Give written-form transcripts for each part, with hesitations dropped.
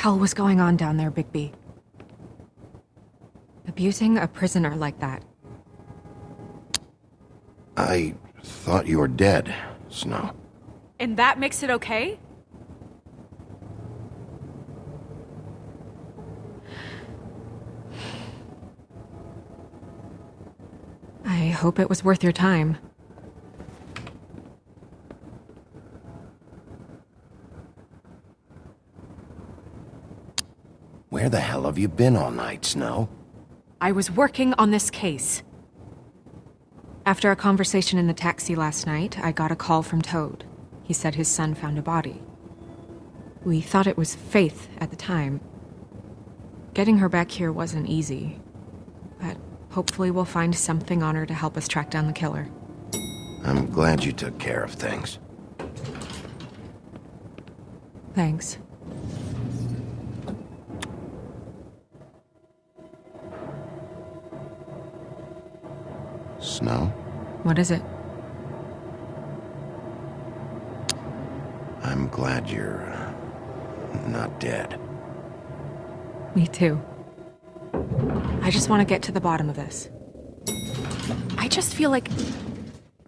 hell was going on down there, Bigby? Abusing a prisoner like that. I thought you were dead, Snow. And that makes it okay? I hope it was worth your time. Where the hell have you been all night, Snow? I was working on this case. After a conversation in the taxi last night, I got a call from Toad. He said his son found a body. We thought it was Faith at the time. Getting her back here wasn't easy, but hopefully we'll find something on her to help us track down the killer. I'm glad you took care of things. Thanks. Snow? What is it? I'm glad you're not dead. Me too. I just want to get to the bottom of this. I just feel like...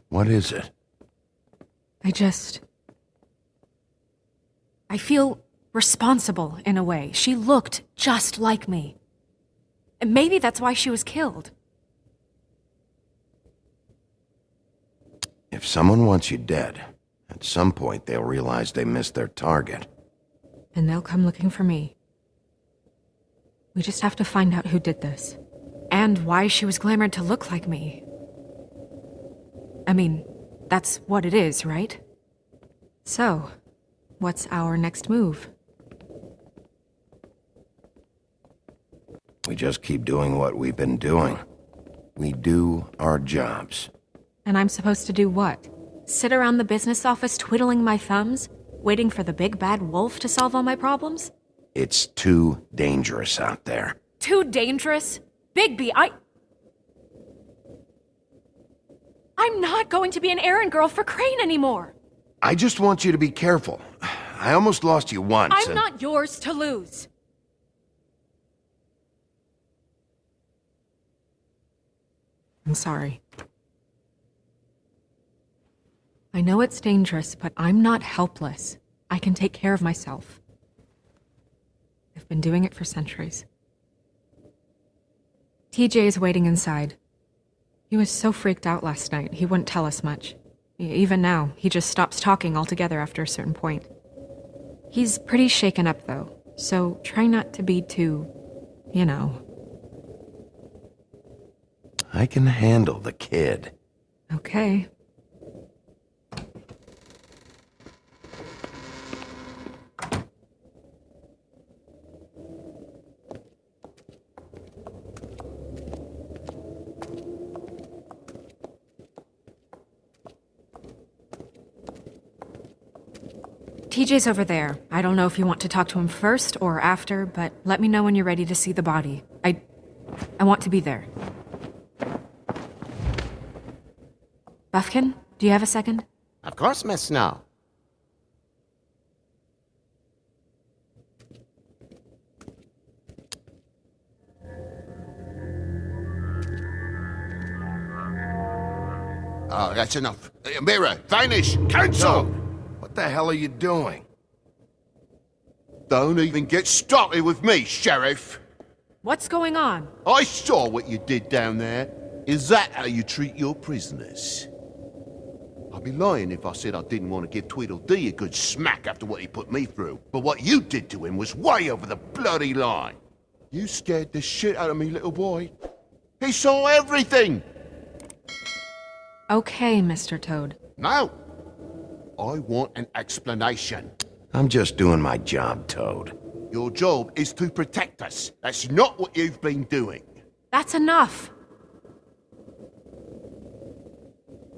What is it? I feel responsible in a way. She looked just like me. And maybe that's why she was killed. If someone wants you dead, at some point they'll realize they missed their target. And they'll come looking for me. We just have to find out who did this. And why she was glamored to look like me. I mean, that's what it is, right? So, what's our next move? We just keep doing what we've been doing. We do our jobs. And I'm supposed to do what? Sit around the business office twiddling my thumbs, waiting for the big bad wolf to solve all my problems? It's too dangerous out there. Too dangerous? Bigby, I'm not going to be an errand girl for Crane anymore! I just want you to be careful. I almost lost you once. I'm not yours to lose! I'm sorry. I know it's dangerous, but I'm not helpless. I can take care of myself. I've been doing it for centuries. TJ is waiting inside. He was so freaked out last night, he wouldn't tell us much. Even now, he just stops talking altogether after a certain point. He's pretty shaken up, though, so try not to be too, you know. I can handle the kid. Okay. TJ's over there. I don't know if you want to talk to him first or after, but let me know when you're ready to see the body. I want to be there. Buffkin, do you have a second? Of course, Miss Snow. Oh, that's enough. Mirror, vanish, cancel! What the hell are you doing? Don't even get started with me, Sheriff. What's going on? I saw what you did down there. Is that how you treat your prisoners? I'd be lying if I said I didn't want to give Tweedledee a good smack after what he put me through. But what you did to him was way over the bloody line. You scared the shit out of me, little boy. He saw everything! Okay, Mr. Toad. No! I want an explanation. I'm just doing my job, Toad. Your job is to protect us. That's not what you've been doing. That's enough!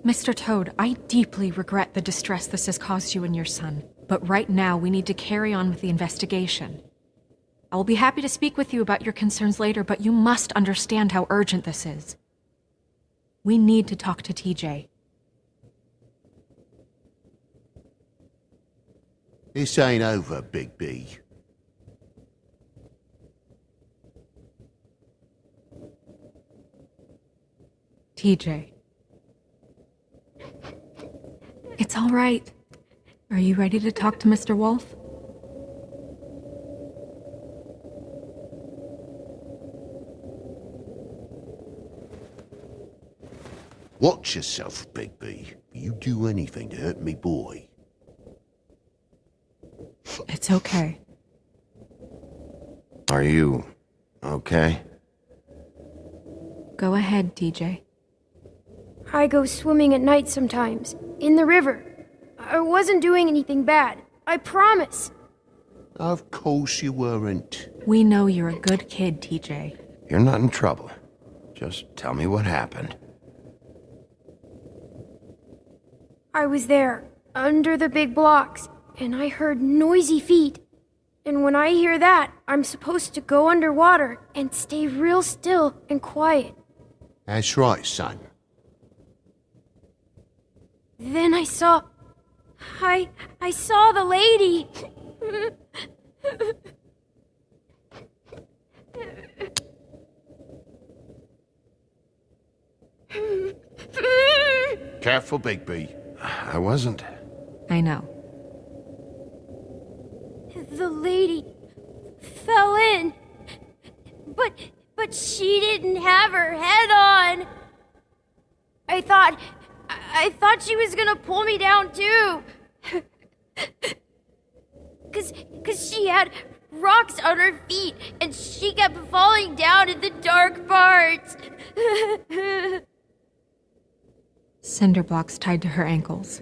Mr. Toad, I deeply regret the distress this has caused you and your son. But right now, we need to carry on with the investigation. I will be happy to speak with you about your concerns later, but you must understand how urgent this is. We need to talk to TJ. This ain't over, Bigby. TJ. It's all right. Are you ready to talk to Mr. Wolf? Watch yourself, Bigby. You do anything to hurt me boy. It's okay. Are you okay? Go ahead, TJ. I go swimming at night sometimes, in the river. I wasn't doing anything bad. I promise. Of course you weren't. We know you're a good kid, TJ. You're not in trouble. Just tell me what happened. I was there, under the big blocks, and I heard noisy feet. And when I hear that, I'm supposed to go underwater and stay real still and quiet. That's right, son. Then I saw the lady. Careful, Bigby. I wasn't. I know. The lady fell in. But she didn't have her head on. I thought she was gonna pull me down too. Cause she had rocks on her feet and she kept falling down in the dark parts. Cinder blocks tied to her ankles.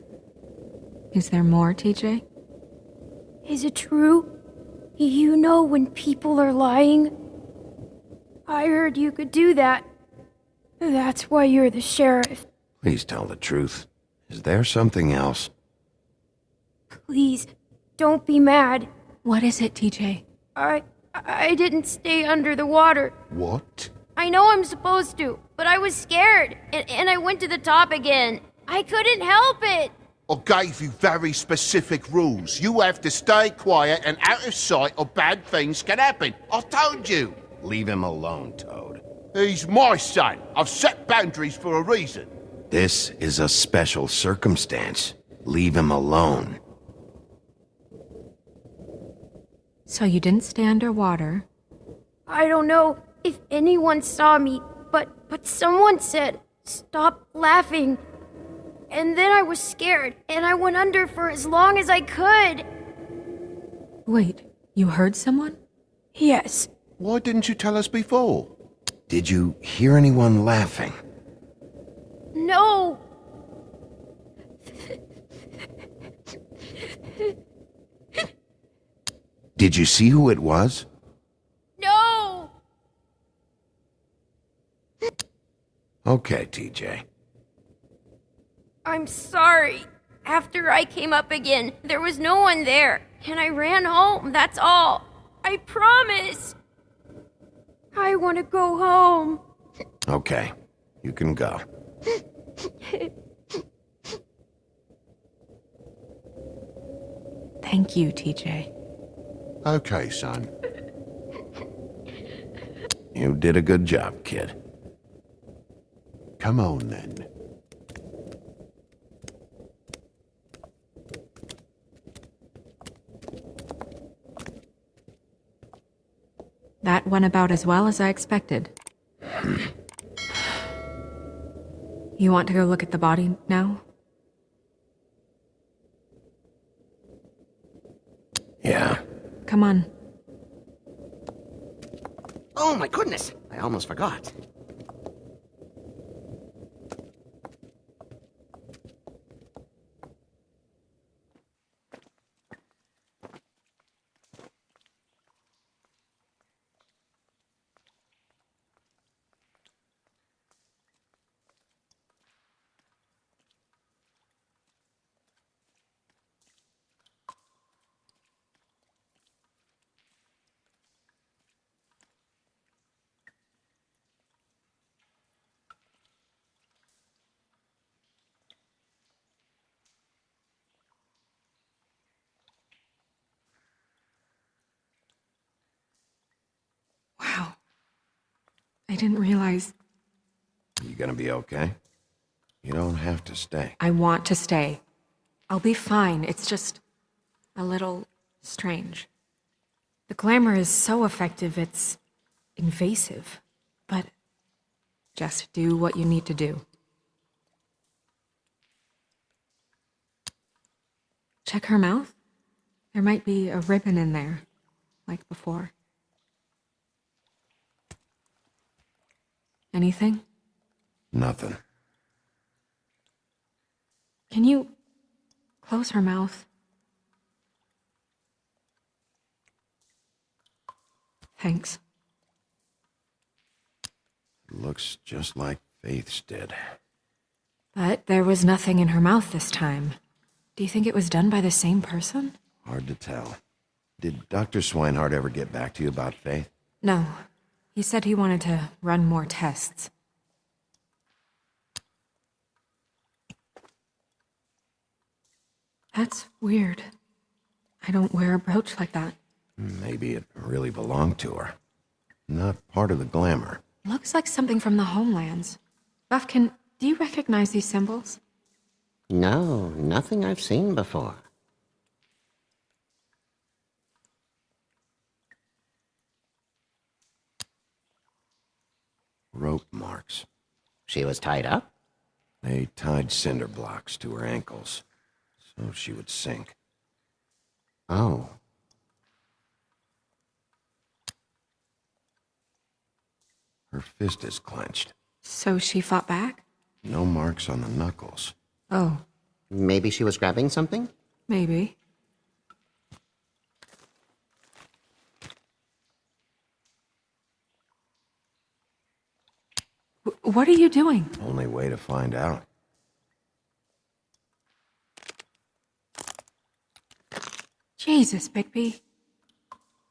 Is there more, TJ? Is it true? You know when people are lying? I heard you could do that. That's why you're the sheriff. Please tell the truth. Is there something else? Please, don't be mad. What is it, TJ? I didn't stay under the water. What? I know I'm supposed to, but I was scared, and I went to the top again. I couldn't help it. I gave you very specific rules. You have to stay quiet and out of sight or bad things can happen. I told you. Leave him alone, Toad. He's my son. I've set boundaries for a reason. This is a special circumstance. Leave him alone. So you didn't stay underwater. I don't know if anyone saw me, but someone said, "Stop laughing." And then I was scared, and I went under for as long as I could. Wait, you heard someone? Yes. Why didn't you tell us before? Did you hear anyone laughing? No. Did you see who it was? No. Okay, TJ. I'm sorry. After I came up again, there was no one there, and I ran home, that's all. I promise. I want to go home. Okay, you can go. Thank you, TJ. Okay, son. You did a good job, kid. Come on, then. That went about as well as I expected. You want to go look at the body now? Yeah. Come on. Oh my goodness, I almost forgot. Wow. I didn't realize... You gonna be okay? You don't have to stay. I want to stay. I'll be fine. It's just a little strange. The glamour is so effective, it's invasive. But just do what you need to do. Check her mouth. There might be a ribbon in there, like before. Anything? Nothing. Can you close her mouth? Thanks. Looks just like Faith's did. But there was nothing in her mouth this time. Do you think it was done by the same person? Hard to tell. Did Dr. Swinehart ever get back to you about Faith? No. He said he wanted to run more tests. That's weird. I don't wear a brooch like that. Maybe it really belonged to her. Not part of the glamour. Looks like something from the homelands. Buffkin, do you recognize these symbols? No, nothing I've seen before. Rope marks. She was tied up? They tied cinder blocks to her ankles, so she would sink. Oh. Her fist is clenched. So she fought back? No marks on the knuckles. Oh, Maybe she was grabbing something? maybe. What are you doing? Only way to find out. Jesus, Bigby.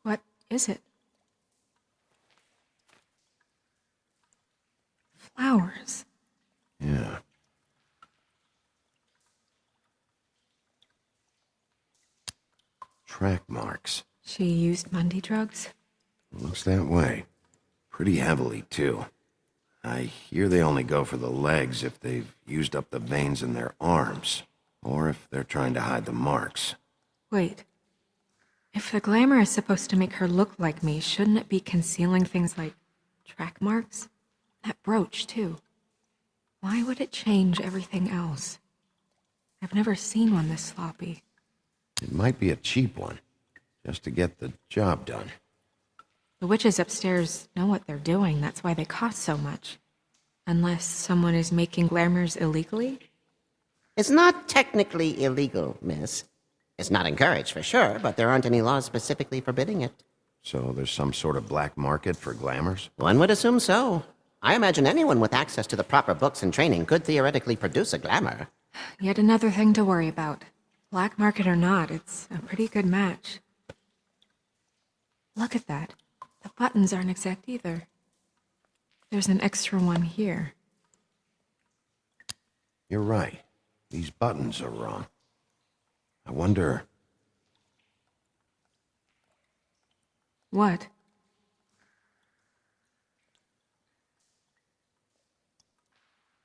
What is it? Flowers. Yeah. Track marks. She used Mundy drugs? Looks that way. Pretty heavily, too. I hear they only go for the legs if they've used up the veins in their arms, or if they're trying to hide the marks. Wait. If the glamour is supposed to make her look like me, shouldn't it be concealing things like track marks? That brooch, too. Why would it change everything else? I've never seen one this sloppy. It might be a cheap one, just to get the job done. The witches upstairs know what they're doing, that's why they cost so much. Unless someone is making glamours illegally? It's not technically illegal, miss. It's not encouraged for sure, but there aren't any laws specifically forbidding it. So there's some sort of black market for glamours? One would assume so. I imagine anyone with access to the proper books and training could theoretically produce a glamour. Yet another thing to worry about. Black market or not, it's a pretty good match. Look at that. The buttons aren't exact either. There's an extra one here. You're right. These buttons are wrong. I wonder... What?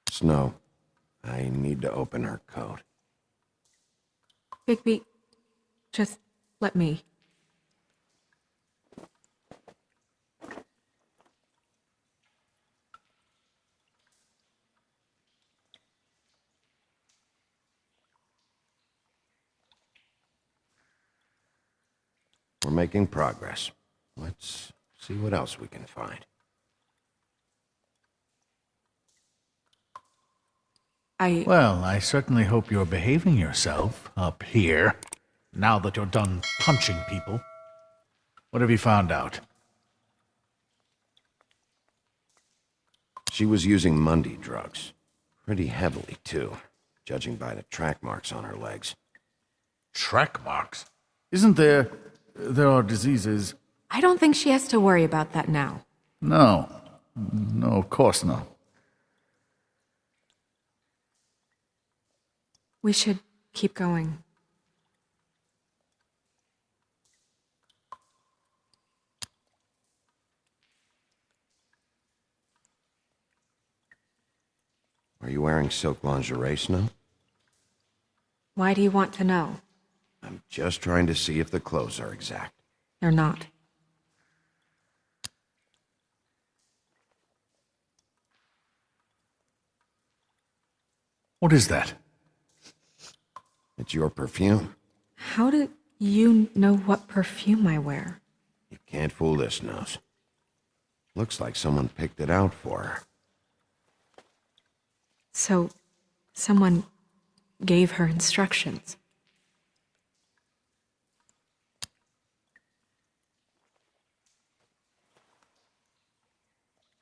Snow, I need to open her coat. Bigby, just let me. We're making progress. Let's see what else we can find. Well, I certainly hope you're behaving yourself up here, now that you're done punching people. What have you found out? She was using Mundy drugs. Pretty heavily, too, judging by the track marks on her legs. Track marks? Isn't there... there are diseases... I don't think she has to worry about that now. No. No, of course not. We should keep going. Are you wearing silk lingerie, Snow? Why do you want to know? I'm just trying to see if the clothes are exact. They're not. What is that? It's your perfume. How do you know what perfume I wear? You can't fool this nose. Looks like someone picked it out for her. So, someone gave her instructions.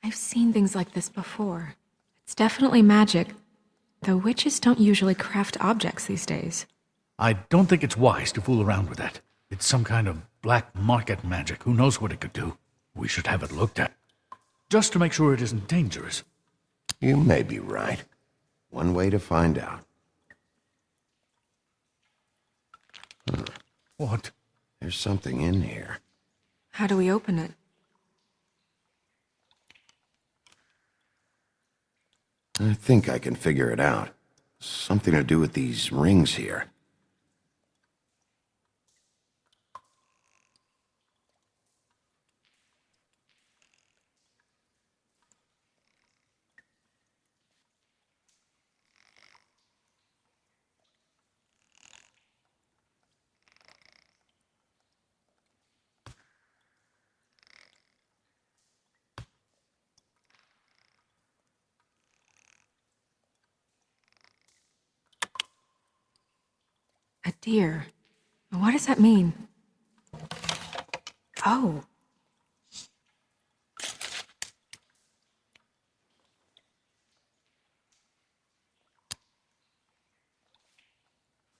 I've seen things like this before. It's definitely magic, though witches don't usually craft objects these days. I don't think it's wise to fool around with that. It's some kind of black market magic. Who knows what it could do? We should have it looked at. Just to make sure it isn't dangerous. You may be right. One way to find out. What? There's something in here. How do we open it? I think I can figure it out. Something to do with these rings here. A deer. What does that mean? Oh.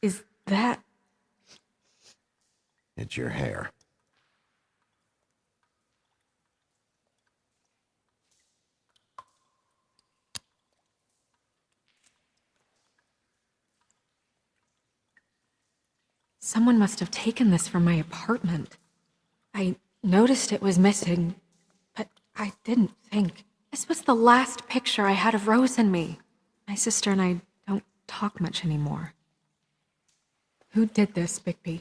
Is that... It's your hair. Someone must have taken this from my apartment. I noticed it was missing, but I didn't think. This was the last picture I had of Rose and me. My sister and I don't talk much anymore. Who did this, Bigby?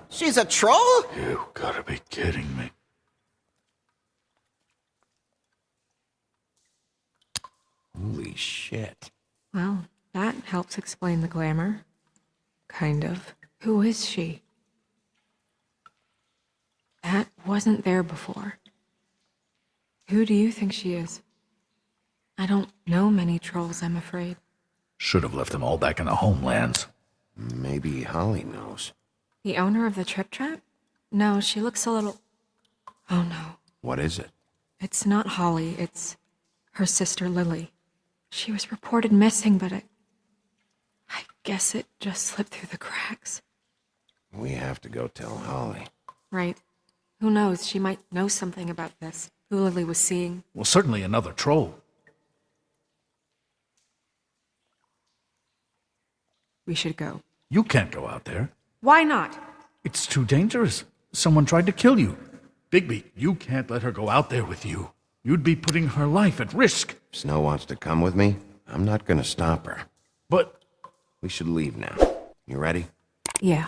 She's a troll? You gotta be kidding me. Holy shit. Well, that helps explain the glamour. Kind of. Who is she? That wasn't there before. Who do you think she is? I don't know many trolls, I'm afraid. Should have left them all back in the homelands. Maybe Holly knows. The owner of the Trip Trap? No, she looks a little... Oh no. What is it? It's not Holly, it's her sister Lily. She was reported missing, but I guess it just slipped through the cracks. We have to go tell Holly. Right. Who knows, she might know something about this. Who Lily was seeing. Well, certainly another troll. We should go. You can't go out there. Why not? It's too dangerous. Someone tried to kill you. Bigby, you can't let her go out there with you. You'd be putting her life at risk. If Snow wants to come with me, I'm not gonna stop her. But We should leave now. You ready? Yeah.